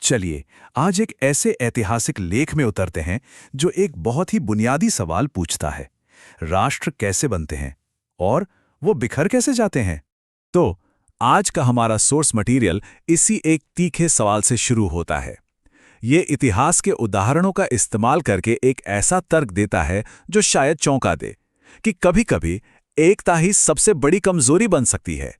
चलिए आज एक ऐसे ऐतिहासिक लेख में उतरते हैं जो एक बहुत ही बुनियादी सवाल पूछता है। राष्ट्र कैसे बनते हैं और वो बिखर कैसे जाते हैं? तो आज का हमारा सोर्स मटेरियल इसी एक तीखे सवाल से शुरू होता है। ये इतिहास के उदाहरणों का इस्तेमाल करके एक ऐसा तर्क देता है जो शायद चौंका दे कि कभी-कभी एकता ही सबसे बड़ी कमजोरी बन सकती है।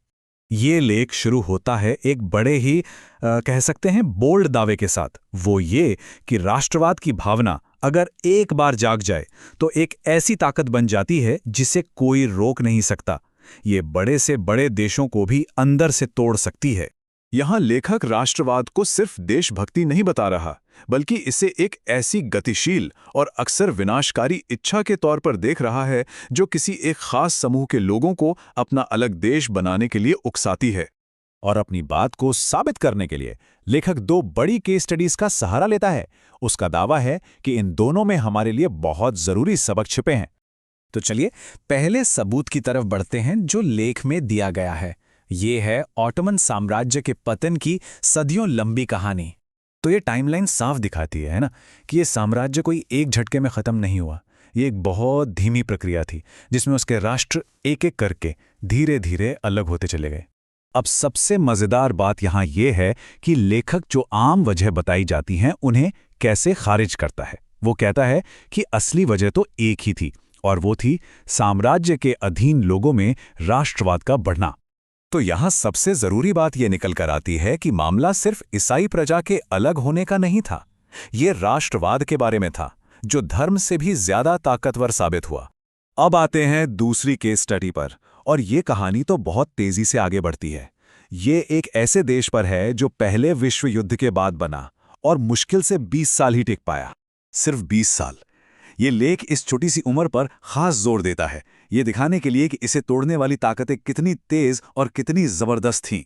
ये लेख शुरू होता है एक बड़े ही कह सकते हैं बोल्ड दावे के साथ। वो ये कि राष्ट्रवाद की भावना अगर एक बार जाग जाए तो एक ऐसी ताकत बन जाती है जिसे कोई रोक नहीं सकता। ये बड़े से बड़े देशों को भी अंदर से तोड़ सकती है। यहाँ लेखक राष्ट्रवाद को सिर्फ देशभक्ति नहीं बता रहा, बल्कि इसे एक ऐसी गतिशील और अक्सर विनाशकारी इच्छा के तौर पर देख रहा है जो किसी एक खास समूह के लोगों को अपना अलग देश बनाने के लिए उकसाती है। और अपनी बात को साबित करने के लिए लेखक दो बड़ी केस स्टडीज का सहारा लेता है। उसका दावा है कि इन दोनों में हमारे लिए बहुत जरूरी सबक छिपे हैं। तो चलिए पहले सबूत की तरफ बढ़ते हैं जो लेख में दिया गया है। ये है ऑटोमन साम्राज्य के पतन की सदियों लंबी कहानी। तो ये टाइमलाइन साफ दिखाती है ना कि ये साम्राज्य कोई एक झटके में खत्म नहीं हुआ। ये एक बहुत धीमी प्रक्रिया थी जिसमें उसके राष्ट्र एक एक करके धीरे धीरे अलग होते चले गए। अब सबसे मजेदार बात यहाँ ये है कि लेखक जो आम वजह बताई जाती हैं उन्हें कैसे खारिज करता है। वो कहता है कि असली वजह तो एक ही थी और वो थी साम्राज्य के अधीन लोगों में राष्ट्रवाद का बढ़ना। तो यहाँ सबसे जरूरी बात यह निकल कर आती है कि मामला सिर्फ ईसाई प्रजा के अलग होने का नहीं था। ये राष्ट्रवाद के बारे में था जो धर्म से भी ज्यादा ताकतवर साबित हुआ। अब आते हैं दूसरी केस स्टडी पर, और ये कहानी तो बहुत तेजी से आगे बढ़ती है। ये एक ऐसे देश पर है जो पहले विश्व युद्ध के बाद बना और मुश्किल से 20 साल ही टिक पाया। सिर्फ 20 साल। ये लेख इस छोटी सी उम्र पर खास जोर देता है, ये दिखाने के लिए कि इसे तोड़ने वाली ताकतें कितनी तेज और कितनी जबरदस्त थीं।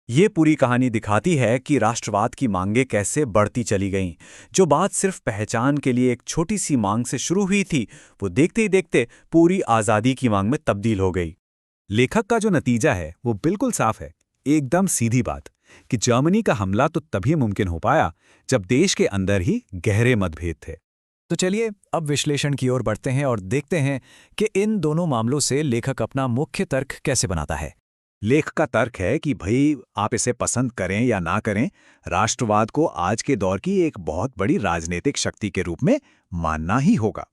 ये पूरी कहानी दिखाती है कि राष्ट्रवाद की मांगें कैसे बढ़ती चली गईं। जो बात सिर्फ पहचान के लिए एक छोटी सी मांग से शुरू हुई थी, वो देखते ही देखते पूरी आज़ादी की मांग में तब्दील हो गई। लेखक का जो नतीजा है वो बिल्कुल साफ है, एकदम सीधी बात कि जर्मनी का हमला तो तभी मुमकिन हो पाया जब देश के अंदर ही गहरे मतभेद थे। तो चलिए अब विश्लेषण की ओर बढ़ते हैं और देखते हैं कि इन दोनों मामलों से लेखक अपना मुख्य तर्क कैसे बनाता है। लेख का तर्क है कि भाई आप इसे पसंद करें या ना करें, राष्ट्रवाद को आज के दौर की एक बहुत बड़ी राजनीतिक शक्ति के रूप में मानना ही होगा।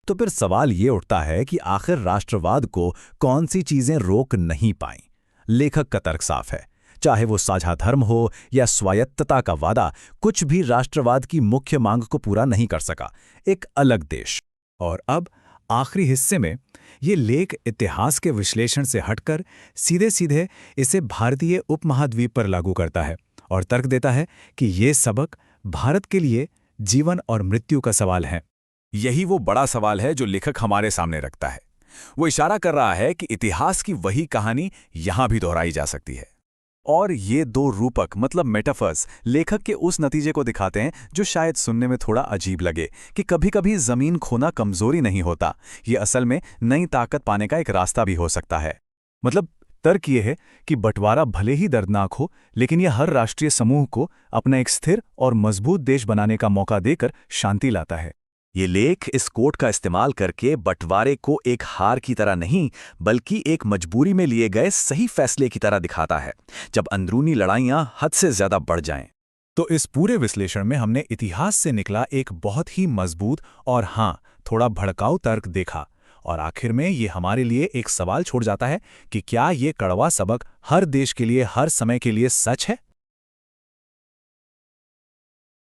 तो फिर सवाल ये उठता है कि आखिर राष्ट्रवाद को कौन सी चीजें रोक नहीं पाईं। लेखक का तर्क साफ है, चाहे वो साझा धर्म हो या स्वायत्तता का वादा, कुछ भी राष्ट्रवाद की मुख्य मांग को पूरा नहीं कर सका, एक अलग देश। और अब आखिरी हिस्से में ये लेख इतिहास के विश्लेषण से हटकर सीधे सीधे इसे भारतीय उपमहाद्वीप पर लागू करता है और तर्क देता है कि ये सबक भारत के लिए जीवन और मृत्यु का सवाल है। यही वो बड़ा सवाल है जो लेखक हमारे सामने रखता है। वो इशारा कर रहा है कि इतिहास की वही कहानी यहां भी दोहराई जा सकती है। और ये दो रूपक मतलब मेटाफर्स लेखक के उस नतीजे को दिखाते हैं जो शायद सुनने में थोड़ा अजीब लगे, कि कभी-कभी जमीन खोना कमजोरी नहीं होता, ये असल में नई ताकत पाने का एक रास्ता भी हो सकता है। मतलब तर्क ये है कि बंटवारा भले ही दर्दनाक हो, लेकिन यह हर राष्ट्रीय समूह को अपना एक स्थिर और मजबूत देश बनाने का मौका देकर शांति लाता है। ये लेख इस कोट का इस्तेमाल करके बंटवारे को एक हार की तरह नहीं, बल्कि एक मजबूरी में लिए गए सही फैसले की तरह दिखाता है, जब अंदरूनी लड़ाइयां हद से ज्यादा बढ़ जाएं। तो इस पूरे विश्लेषण में हमने इतिहास से निकला एक बहुत ही मजबूत और हाँ, थोड़ा भड़काऊ तर्क देखा, और आखिर में ये हमारे लिए एक सवाल छोड़ जाता है कि क्या ये कड़वा सबक हर देश के लिए हर समय के लिए सच है?